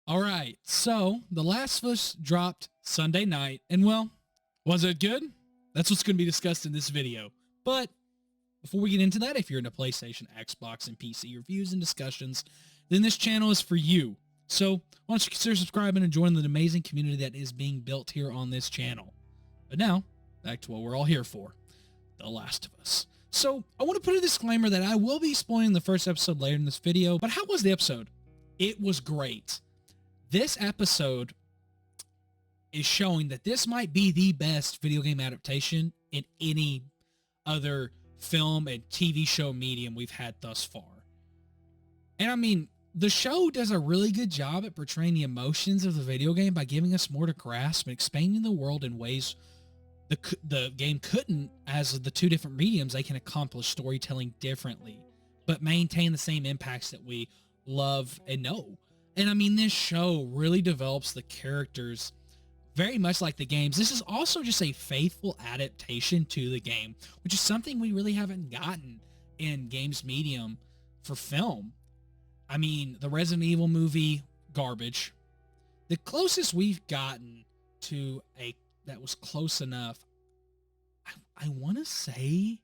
All right, so The Last of Us dropped Sunday night, and well, was it good? That's what's going to be discussed in this video. But before we get into that, if you're into PlayStation, Xbox, and PC reviews and discussions, then this channel is for you. So why don't you consider subscribing and joining the amazing community that is being built here on this channel. But now, back to what we're all here for, The Last of Us. So I want to put a disclaimer that I will be spoiling the first episode later in this video, but how was the episode? It was great. This episode is showing that this might be the best video game adaptation in any other film and TV show medium we've had thus far. And I mean, the show does a really good job at portraying the emotions of the video game by giving us more to grasp and expanding the world in ways the game couldn't. As the two different mediums, they can accomplish storytelling differently, but maintain the same impacts that we love and know. And I mean, this show really develops the characters very much like the games. This is also just a faithful adaptation to the game, which is something we really haven't gotten in games medium for film. I mean, the Resident Evil movie, garbage. The closest we've gotten to a that was close enough, I want to say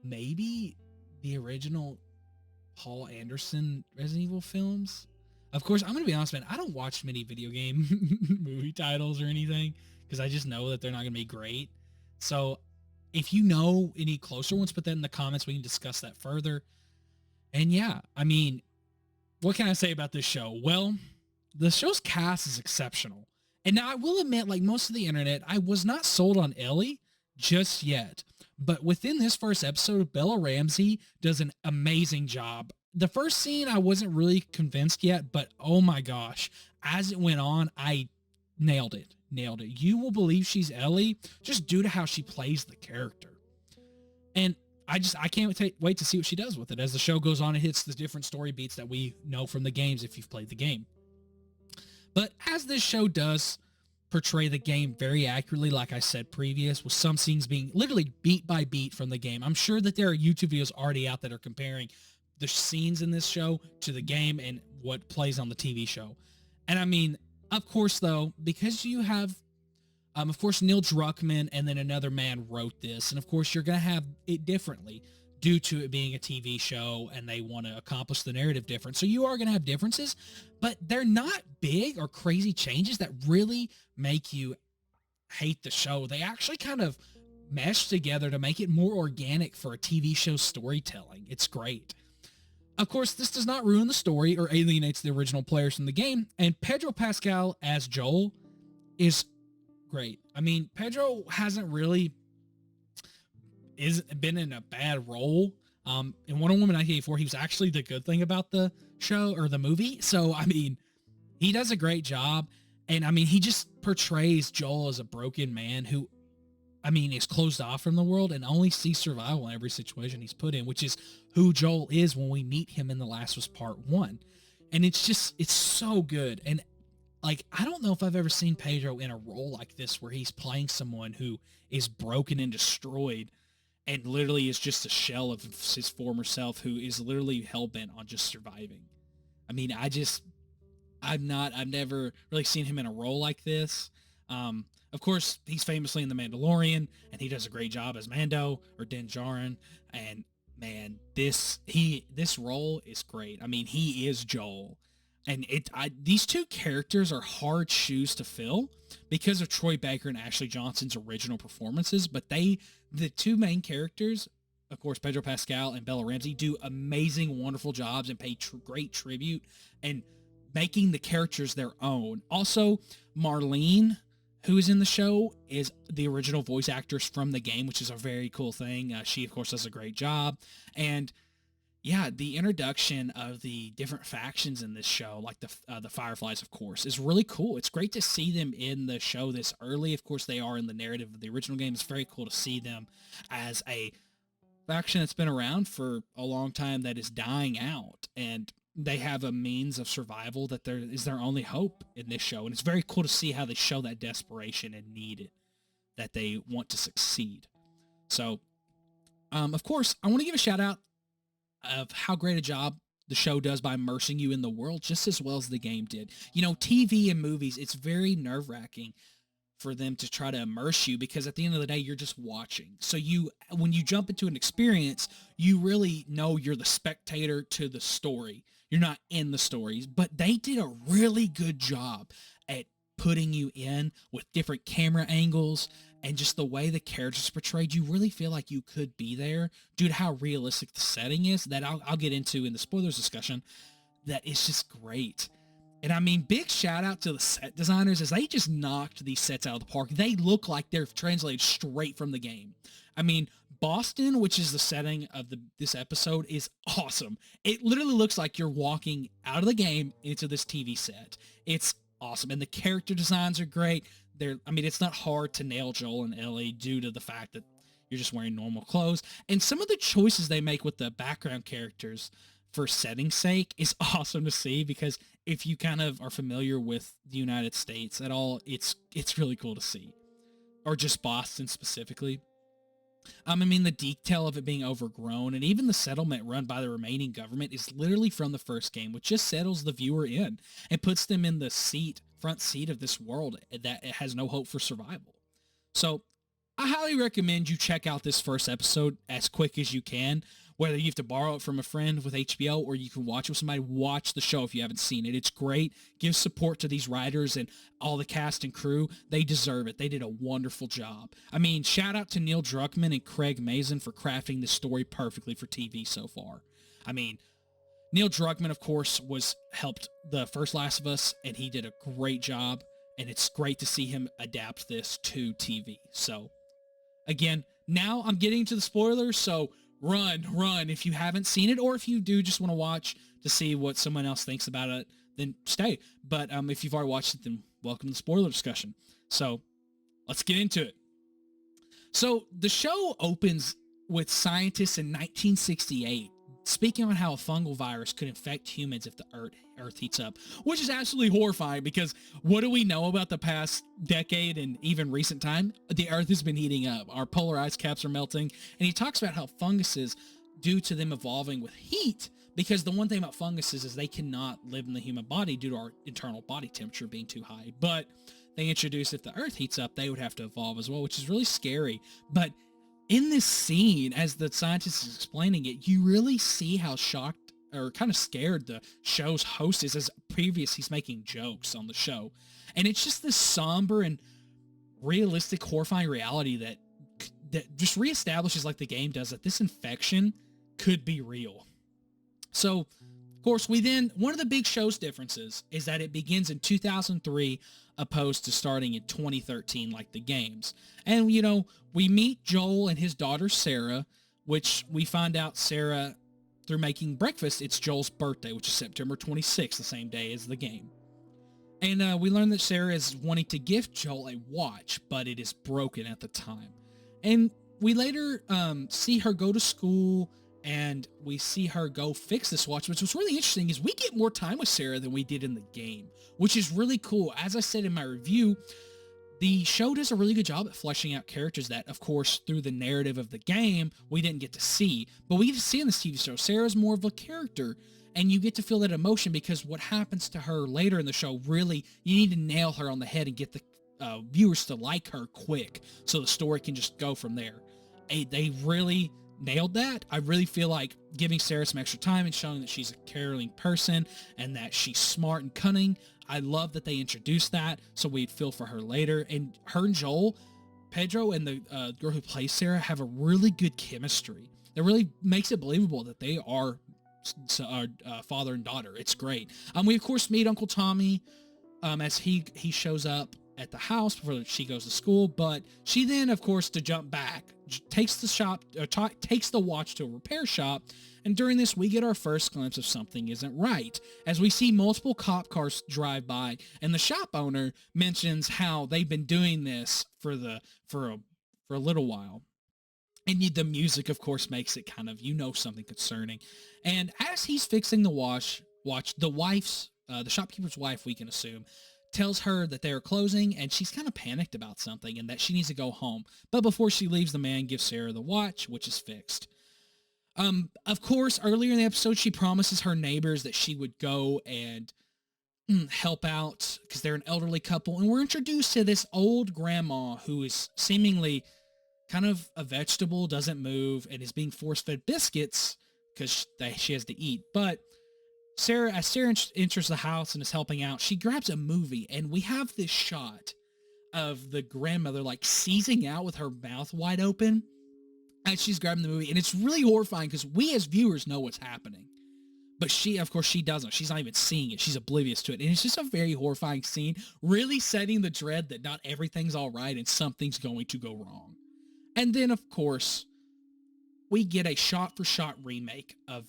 maybe the original Paul Anderson Resident Evil films. Of course, I'm going to be honest, man, I don't watch many video game movie titles or anything because I just know that they're not going to be great. So if you know any closer ones, put that in the comments. We can discuss that further. And yeah, I mean, what can I say about this show? Well, the show's cast is exceptional. And now I will admit, like most of the internet, I was not sold on Ellie just yet. But within this first episode, Bella Ramsey does an amazing job. The first scene, I wasn't really convinced yet, but oh my gosh, as it went on, I nailed it. Nailed it. You will believe she's Ellie just due to how she plays the character. And I can't wait to see what she does with it. As the show goes on, it hits the different story beats that we know from the games if you've played the game. But as this show does portray the game very accurately, like I said previous, with some scenes being literally beat by beat from the game. I'm sure that there are YouTube videos already out that are comparing the scenes in this show to the game and what plays on the TV show. And I mean, of course, though, because you have, of course, Neil Druckmann and then another man wrote this. And of course, you're going to have it differently due to it being a TV show and they want to accomplish the narrative different. So you are going to have differences, but they're not big or crazy changes that really make you hate the show. They actually kind of mesh together to make it more organic for a TV show storytelling. It's great. Of course, this does not ruin the story or alienates the original players from the game, and Pedro Pascal as Joel is great. I mean, Pedro hasn't really been in a bad role. In Wonder Woman 1984, he was actually the good thing about the show or the movie. So, I mean, he does a great job. And I mean, he just portrays Joel as a broken man who, I mean, is closed off from the world and only sees survival in every situation he's put in, which is who Joel is when we meet him in The Last of Us Part 1. And it's so good. And like, I don't know if I've ever seen Pedro in a role like this where he's playing someone who is broken and destroyed and literally is just a shell of his former self who is literally hell-bent on just surviving. I mean, I've never really seen him in a role like this. Of course, he's famously in The Mandalorian, and he does a great job as Mando or Din Djarin. And man, this role is great. I mean, he is Joel, and these two characters are hard shoes to fill because of Troy Baker and Ashley Johnson's original performances. But the two main characters, of course, Pedro Pascal and Bella Ramsey, do amazing, wonderful jobs and pay great tribute and making the characters their own. Also, Marlene, who is in the show, is the original voice actress from the game, which is a very cool thing. She, of course, does a great job. And yeah, the introduction of the different factions in this show, like the Fireflies, of course, is really cool. It's great to see them in the show this early. Of course, they are in the narrative of the original game. It's very cool to see them as a faction that's been around for a long time that is dying out. And they have a means of survival that there is their only hope in this show. And it's very cool to see how they show that desperation and need that they want to succeed. So, of course, I want to give a shout out of how great a job the show does by immersing you in the world just as well as the game did. You know, TV and movies, it's very nerve-wracking for them to try to immerse you because at the end of the day you're just watching. So you when you jump into an experience, you really know you're the spectator to the story. You're not in the stories, but they did a really good job at putting you in with different camera angles and just the way the characters portrayed. You really feel like you could be there due to how realistic the setting is that I'll get into in the spoilers discussion. That is just great. And I mean, big shout out to the set designers as they just knocked these sets out of the park. They look like they're translated straight from the game. I mean, Boston, which is the setting of this episode, is awesome. It literally looks like you're walking out of the game into this TV set. It's awesome. And the character designs are great. It's not hard to nail Joel and Ellie due to the fact that you're just wearing normal clothes. And some of the choices they make with the background characters for setting's sake is awesome to see because if you kind of are familiar with the United States at all, it's really cool to see. Or just Boston specifically. The detail of it being overgrown and even the settlement run by the remaining government is literally from the first game, which just settles the viewer in and puts them in the front seat of this world that it has no hope for survival. So I highly recommend you check out this first episode as quick as you can, whether you have to borrow it from a friend with HBO or you can watch it with somebody. Watch the show if you haven't seen it. It's great. Give support to these writers and all the cast and crew. They deserve it. They did a wonderful job. Shout out to Neil Druckmann and Craig Mazin for crafting this story perfectly for TV so far. Neil Druckmann, of course, helped the first Last of Us, and he did a great job, and it's great to see him adapt this to TV. So, again, now I'm getting to the spoilers, so run if you haven't seen it, or if you do just want to watch to see what someone else thinks about it, then stay. But if you've already watched it, then welcome to the spoiler discussion. So let's get into it. So the show opens with scientists in 1968 speaking on how a fungal virus could infect humans if the Earth heats up, which is absolutely horrifying because what do we know about the past decade and even recent time? The Earth has been heating up. Our polar ice caps are melting. And he talks about how funguses, due to them evolving with heat, because the one thing about funguses is they cannot live in the human body due to our internal body temperature being too high. But they introduce if the Earth heats up, they would have to evolve as well, which is really scary. But in this scene, as the scientist is explaining it, you really see how shocked or kind of scared the show's host is. As previous, he's making jokes on the show. And it's just this somber and realistic, horrifying reality that just reestablishes, like the game does, that this infection could be real. So, of course, one of the big show's differences is that it begins in 2003 opposed to starting in 2013 like the games. And, we meet Joel and his daughter Sarah, which we find out Sarah, through making breakfast, it's Joel's birthday, which is September 26th, the same day as the game. And we learn that Sarah is wanting to gift Joel a watch, but it is broken at the time. And we later see her go to school, and we see her go fix this watch, which was really interesting is we get more time with Sarah than we did in the game, which is really cool. As I said in my review, the show does a really good job at fleshing out characters that, of course, through the narrative of the game, we didn't get to see. But we get to see in this TV show. Sarah's more of a character, and you get to feel that emotion because what happens to her later in the show, really, you need to nail her on the head and get the viewers to like her quick so the story can just go from there. They really nailed that. I really feel like giving Sarah some extra time and showing that she's a caring person and that she's smart and cunning. I love that they introduced that so we'd feel for her later. And her and Joel, Pedro, and the girl who plays Sarah have a really good chemistry. That really makes it believable that they are father and daughter. It's great. We of course meet Uncle Tommy as he shows up at the house before she goes to school, but she then, of course, to jump back, takes the watch to a repair shop, and during this we get our first glimpse of something isn't right as we see multiple cop cars drive by, and the shop owner mentions how they've been doing this for a little while. And the music, of course, makes it kind of, something concerning. And as he's fixing the watch, the shopkeeper's wife, we can assume, tells her that they are closing, and she's kind of panicked about something and that she needs to go home. But before she leaves, the man gives Sarah the watch, which is fixed. Of course, earlier in the episode, she promises her neighbors that she would go and help out because they're an elderly couple. And we're introduced to this old grandma who is seemingly kind of a vegetable, doesn't move, and is being force-fed biscuits because she has to eat. But as Sarah enters the house and is helping out, she grabs a movie, and we have this shot of the grandmother like seizing out with her mouth wide open as she's grabbing the movie. And it's really horrifying because we as viewers know what's happening. But she, of course, she doesn't. She's not even seeing it. She's oblivious to it. And it's just a very horrifying scene, really setting the dread that not everything's all right and something's going to go wrong. And then, of course, we get a shot-for-shot remake of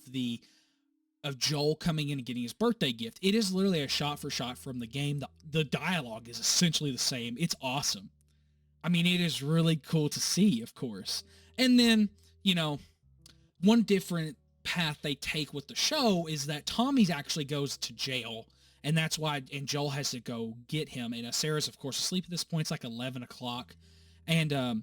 Joel coming in and getting his birthday gift. It is literally a shot-for-shot from the game. The dialogue is essentially the same. It's awesome. I mean, it is really cool to see, of course. And then, one different path they take with the show is that Tommy's actually goes to jail, and that's why, and Joel has to go get him. And Sarah's, of course, asleep at this point. It's like 11 o'clock. And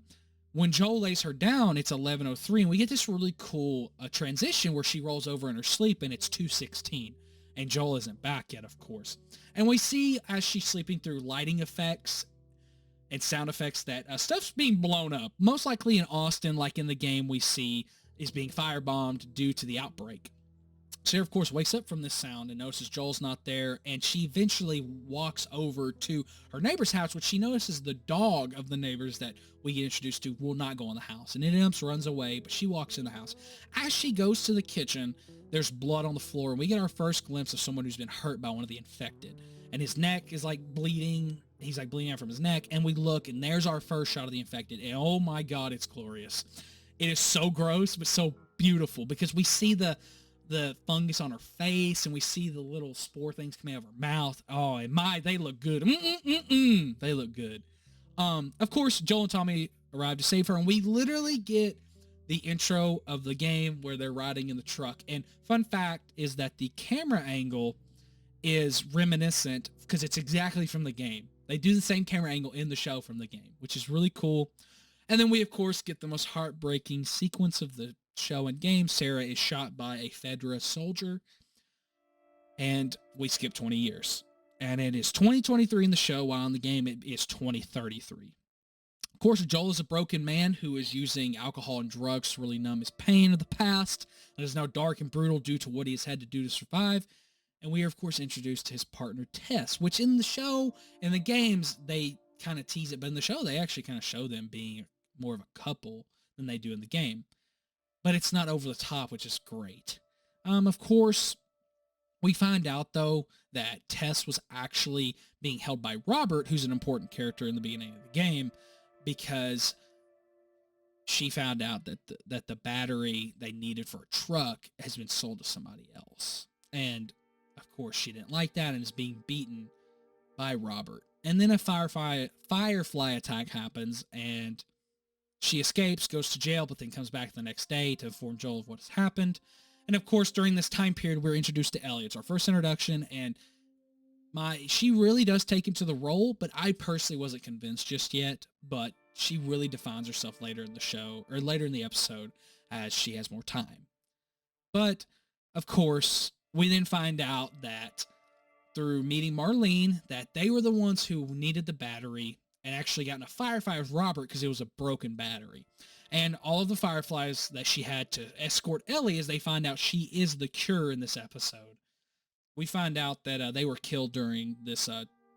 when Joel lays her down, it's 11:03, and we get this really cool transition where she rolls over in her sleep, and it's 2:16, and Joel isn't back yet, of course. And we see, as she's sleeping, through lighting effects and sound effects, that stuff's being blown up. Most likely in Austin, like in the game we see, is being firebombed due to the outbreak. Sarah, of course, wakes up from this sound and notices Joel's not there, and she eventually walks over to her neighbor's house, which she notices the dog of the neighbors that we get introduced to will not go in the house, and it ends up runs away, but she walks in the house. As she goes to the kitchen, there's blood on the floor, and we get our first glimpse of someone who's been hurt by one of the infected, and his neck is like bleeding. He's like bleeding out from his neck, and we look, and there's our first shot of the infected, and oh my God, it's glorious. It is so gross, but so beautiful, because we see the fungus on her face, and we see the little spore things coming out of her mouth. Oh, and they look good. They look good. Of course, Joel and Tommy arrive to save her, and we literally get the intro of the game where they're riding in the truck. And fun fact is that the camera angle is reminiscent, because it's exactly from the game. They do the same camera angle in the show from the game, which is really cool. And then we, of course, get the most heartbreaking sequence of the show and game. Sarah is shot by a Fedra soldier, and we skip 20 years. And it is 2023 in the show, while in the game it is 2033. Of course, Joel is a broken man who is using alcohol and drugs to really numb his pain of the past, and is now dark and brutal due to what he has had to do to survive. And we are, of course, introduced to his partner, Tess, which in the show, in the games, they kind of tease it, but in the show, they actually kind of show them being more of a couple than they do in the game. But it's not over the top, which is great. Of course, we find out, though, that Tess was actually being held by Robert, who's an important character in the beginning of the game, because she found out that the battery they needed for a truck has been sold to somebody else. And, of course, she didn't like that and is being beaten by Robert. And then a Firefly attack happens, and she escapes, goes to jail, but then comes back the next day to inform Joel of what has happened. And of course, during this time period, we're introduced to Ellie. It's our first introduction, and she really does take into the role, but I personally wasn't convinced just yet. But she really defines herself later in the show, or later in the episode, as she has more time. But, of course, we then find out that through meeting Marlene, that they were the ones who needed the battery, and actually got in a firefight with Robert because it was a broken battery. And all of the Fireflies that she had to escort Ellie, as they find out she is the cure in this episode. We find out that they were killed during this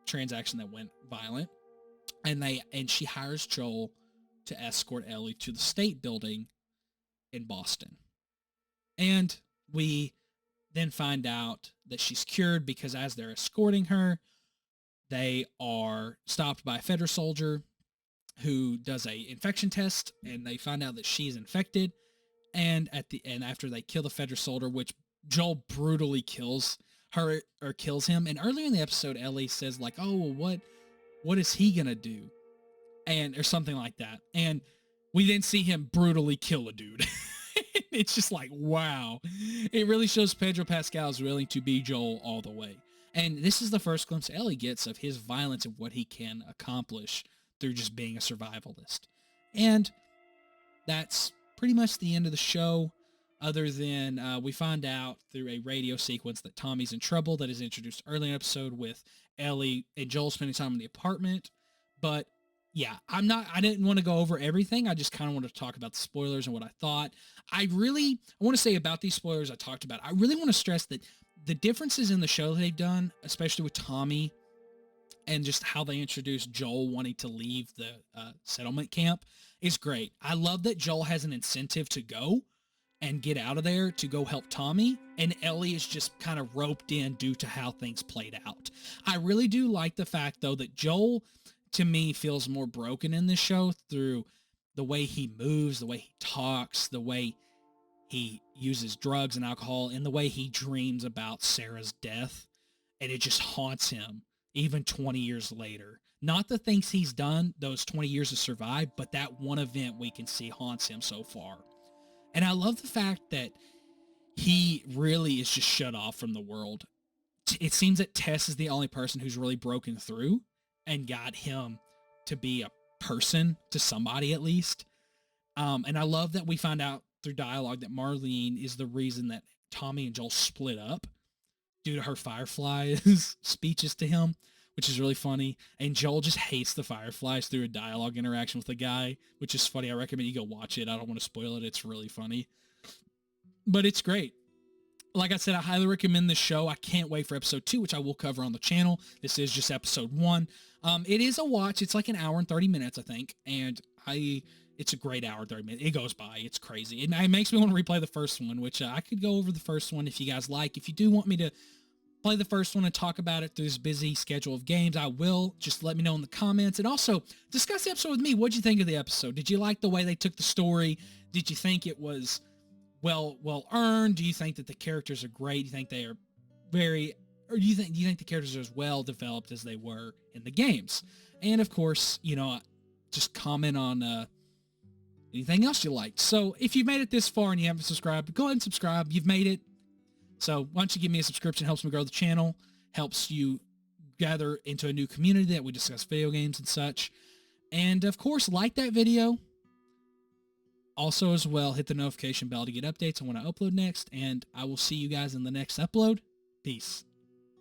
transaction that went violent. And she hires Joel to escort Ellie to the state building in Boston. And we then find out that she's cured because as they're escorting her, they are stopped by a Federal soldier who does a infection test, and they find out that she's infected. And after they kill the Federal soldier, which Joel brutally kills her or kills him. And earlier in the episode, Ellie says like, "Oh, well, what is he gonna do?" or something like that. And we then see him brutally kill a dude. It's just like, wow. It really shows Pedro Pascal is willing to be Joel all the way. And this is the first glimpse Ellie gets of his violence and what he can accomplish through just being a survivalist. And that's pretty much the end of the show. other than we find out through a radio sequence that Tommy's in trouble that is introduced early in the episode with Ellie and Joel spending time in the apartment. But yeah, I didn't want to go over everything. I just kind of wanted to talk about the spoilers and what I thought. I want to say about these spoilers I talked about, I really want to stress that the differences in the show they've done, especially with Tommy and just how they introduced Joel wanting to leave the settlement camp, is great. I love that Joel has an incentive to go and get out of there to go help Tommy, and Ellie is just kind of roped in due to how things played out. I really do like the fact, though, that Joel, to me, feels more broken in this show through the way he moves, the way he talks, the way he uses drugs and alcohol, and the way he dreams about Sarah's death, and it just haunts him even 20 years later. Not the things he's done those 20 years to survive, but that one event we can see haunts him so far. And I love the fact that he really is just shut off from the world. It seems that Tess is the only person who's really broken through and got him to be a person to somebody at least. And I love that we find out through dialogue that Marlene is the reason that Tommy and Joel split up due to her Fireflies speeches to him, which is really funny. And Joel just hates the Fireflies through a dialogue interaction with the guy, which is funny. I recommend you go watch it. I don't want to spoil it. It's really funny. But it's great. Like I said, I highly recommend this show. I can't wait for episode 2, which I will cover on the channel. This is just episode 1. It is a watch. It's like an hour and 30 minutes, I think. And it's a great hour, 30 minutes. It goes by. It's crazy. It makes me want to replay the first one, which I could go over the first one if you guys like. If you do want me to play the first one and talk about it through this busy schedule of games, I will. Just let me know in the comments. And also, discuss the episode with me. What'd you think of the episode? Did you like the way they took the story? Did you think it was well earned? Do you think that the characters are great? Do you think they are or do you think the characters are as well developed as they were in the games? And of course, just comment on anything else you liked. So if you've made it this far and you haven't subscribed, go ahead and subscribe. You've made it. So why don't you give me a subscription? It helps me grow the channel, helps you gather into a new community that we discuss video games and such. And of course, like that video. Also as well, hit the notification bell to get updates on when I upload next. And I will see you guys in the next upload. Peace.